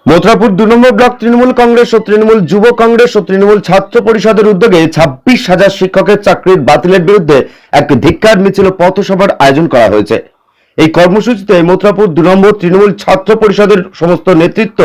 মথুরাপুর 2 নম্বর block Trinamool Congress ও তৃণমূল যুব কংগ্রেস ও তৃণমূল ছাত্র পরিষদের উদ্যোগে 26,000 শিক্ষকের চাকরির বাতিলের বিরুদ্ধে এক ধিক্কার মিছিল ও পথসভার আয়োজন করা হয়েছে। এই কর্মসূচিতে মথুরাপুর 2 নম্বর তৃণমূল ছাত্র পরিষদের সমস্ত নেতৃত্ব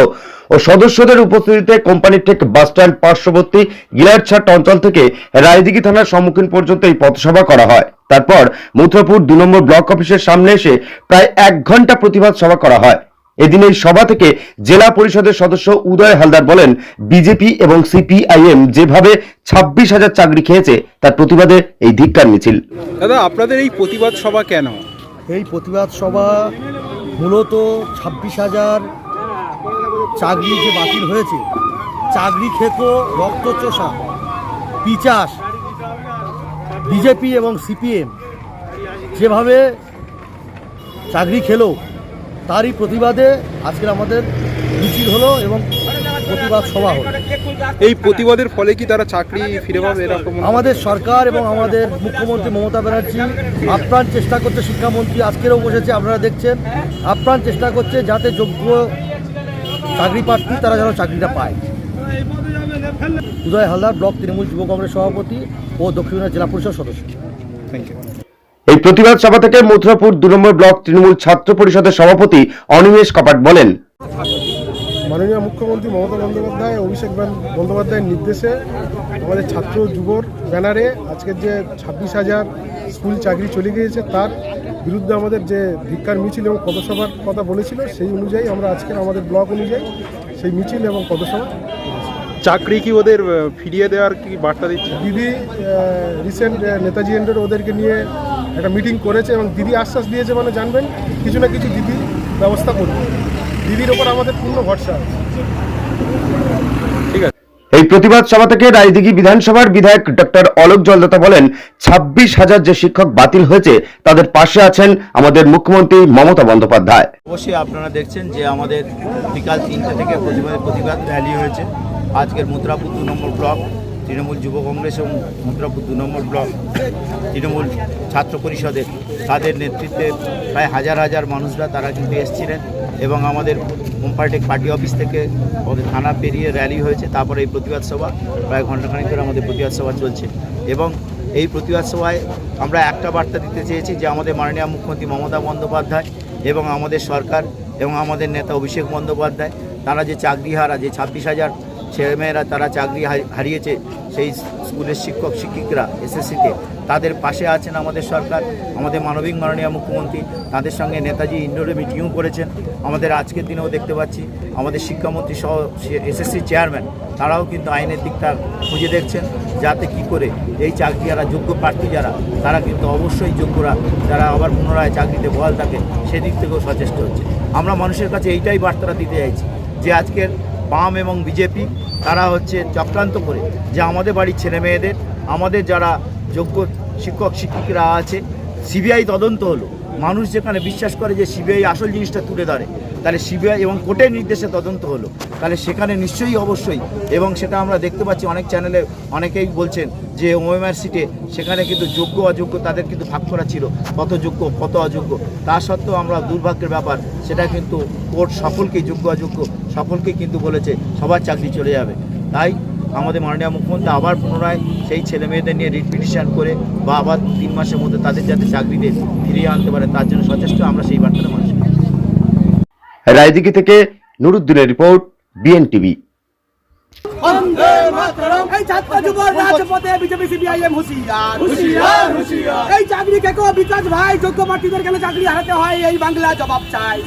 ও সদস্যদের উপস্থিতিতে কোম্পানি টেক বাসস্ট্যান্ড পার্শ্ববর্তী গিলারছাট অঞ্চল থেকে রায়দিঘি থানার সম্মুখীন পর্যন্ত এই পথসভা করা হয়। তারপর মথুরাপুর 2 নম্বর ব্লক অফিসের সামনে এসে প্রায় 1 ঘন্টা প্রতিবাদ সভা করা হয়। এদিন এই সভা থেকে জেলা পরিষদের সদস্য উদয় হালদার বলেন, বিজেপি এবং সিপিআইএম যেভাবে 26,000 চাকরি খেয়েছে তার প্রতিবাদে এই ধিক্কার মিছিল। দাদা, আপনাদের এই প্রতিবাদ সভা কেন? এই প্রতিবাদ সভা মূলত 26,000 চাকরি যে বাতিল হয়েছে, চাকরি খেকো রক্তচোষা পিচাস বিজেপি এবং সিপিএম যেভাবে চাকরি খেলো তারই প্রতিবাদে আজকের আমাদের মিছিল হলো এবং প্রতিবাদ সভা হলো। এই প্রতিবাদের ফলে কি তারা চাকরি ফিরে পাবে এরকম? আমাদের সরকার এবং আমাদের মুখ্যমন্ত্রী মমতা ব্যানার্জি আপ্রাণ চেষ্টা করছে, শিক্ষামন্ত্রী আজকেরও বসেছে, আপনারা দেখছেন, আপ্রাণ চেষ্টা করছে যাতে যোগ্য চাকরি প্রার্থী তারা যেন চাকরিটা পায়। উদয় হালদার, ব্লক তৃণমূল যুব কংগ্রেস সভাপতি ও দক্ষিণ জেলা পরিষদ সদস্য। Thank you. এই প্রতিবাদ সভা থেকে মথুরাপুর 2 নম্বর ব্লক তৃণমূল ছাত্র পরিষদের সভাপতি অনিমেষ কপাট বলেন, মাননীয় মুখ্যমন্ত্রী মমতা বন্দ্যোপাধ্যায়, অভিষেক বন্দ্যোপাধ্যায়ের নির্দেশে আমাদের ছাত্র যুবর ব্যানারে আজকের যে 26,000 স্কুল চাকরি চলে গিয়েছে তার বিরুদ্ধে আমাদের যে ধিক্কার মিছিল এবং পদসভার কথা বলেছিল সেই অনুযায়ী আমরা আজকের আমাদের ব্লক অনুযায়ী সেই মিছিল এবং পদসভা। চাকরি কি ওদের ফিরিয়ে দেওয়ার কি বার্তা দিচ্ছে? দিদি রিসেন্ট নেতাজি এন্ডের ওদেরকে নিয়ে একটা মিটিং করেছে এবং দিদি আশ্বাস দিয়েছে, মানে জানবেন কিছু না কিছু দিদি ব্যবস্থা করবে। দিদির ওপর আমাদের পূর্ণ ভরসা আছে। ঠিক আছে। এই প্রতিবাদ সভা থেকে রায়দিঘি বিধানসভার বিধায়ক ডক্টর অলোক জলদাতা বলেন, 26,000 যে শিক্ষক বাতিল হয়েছে তাদের পাশে আছেন আমাদের মুখ্যমন্ত্রী মমতা বন্দ্যোপাধ্যায়। অবশ্যই আপনারা দেখছেন যে আমাদের বিকাল 3টে থেকে প্রতিবাদ র্যালি হয়েছে। আজকের মথুরাপুর 2 নম্বর ব্লক তৃণমূল যুব কংগ্রেস এবং মথুরাপুর 2 নম্বর ব্লক তৃণমূল ছাত্র পরিষদের তাদের নেতৃত্বে প্রায় হাজার হাজার মানুষরা তারা কিন্তু এসেছিলেন এবং আমাদের কোম্পানি পার্টি অফিস থেকে আমাদের থানা পেরিয়ে র্যালি হয়েছে। তারপরে এই প্রতিবাদ সভা প্রায় ঘণ্টাখানেক ধরে আমাদের প্রতিবাদ সভা চলছে এবং এই প্রতিবাদ সভায় আমরা একটা বার্তা দিতে চেয়েছি যে আমাদের মাননীয় মুখ্যমন্ত্রী মমতা বন্দ্যোপাধ্যায় এবং আমাদের সরকার এবং আমাদের নেতা অভিষেক বন্দ্যোপাধ্যায় তারা যে চাকরি হারা, যে 26,000 ছেলেমেয়েরা তারা চাকরি হারিয়েছে, সেই স্কুলের শিক্ষক শিক্ষিকারা এসএসসিতে তাদের পাশে আছেন আমাদের সরকার, আমাদের মাননীয় মুখ্যমন্ত্রী তাদের সঙ্গে নেতাজি ইন্ডোরে মিটিংও করেছেন। আমাদের আজকের দিনেও দেখতে পাচ্ছি আমাদের শিক্ষামন্ত্রী সহ এসএসসি চেয়ারম্যান তারাও কিন্তু আইনের দিকটা খুঁজে দেখছেন যাতে কি করে এই চাকরি যারা যোগ্য প্রার্থী যারা তারা কিন্তু অবশ্যই যোগ্যরা যারা আবার পুনরায় চাকরিতে বহাল থাকে সেদিক থেকেও সচেষ্ট হচ্ছে। আমরা মানুষের কাছে এইটাই বার্তাটা দিতে চাইছি যে আজকের বাম এবং বিজেপি তারা হচ্ছে চক্রান্ত করে যে আমাদের বাড়ির ছেলে মেয়েদের, আমাদের যারা যোগ্য শিক্ষক শিক্ষিকারা আছে, সিবিআই তদন্ত হলো, মানুষ যেখানে বিশ্বাস করে যে সিবিআই আসল জিনিসটা তুলে ধরে, তাহলে সিবিআই এবং কোর্টের নির্দেশে তদন্ত হলো, তাহলে সেখানে নিশ্চয়ই অবশ্যই, এবং সেটা আমরা দেখতে পাচ্ছি অনেক চ্যানেলে অনেকেই বলছেন যে ওএমআর সিটে সেখানে কিন্তু যোগ্য অযোগ্য তাদের কিন্তু ভাগ করা ছিল, কত যোগ্য কত অযোগ্য। তা সত্ত্বেও আমরা দুর্ভাগ্যের ব্যাপার সেটা কিন্তু কোর্ট সকলকেই যোগ্য অযোগ্য সকলকেই কিন্তু বলেছে সবার চাকরি চলে যাবে। তাই আমাদের মাননীয় মুখ্যমন্ত্রী আবার পুনরায় সেই ছেলে মেয়েদের নিয়ে রিট পিটিশন করে বা আবার 3 মাসের মধ্যে তাদের যাতে চাকরিতে ফিরিয়ে আনতে পারে তার জন্য সচেষ্ট। আমরা সেই বার্তাটা মানুষ। রায়দিঘি থেকে নুরুদ্দিনের রিপোর্ট, বিএনটিভি। এই চাকরি খেকো বিকাশ ভাই, যোগ্য প্রার্থীদের কেন চাকরি হারাতে হয়, এই বাংলা জবাব চাই।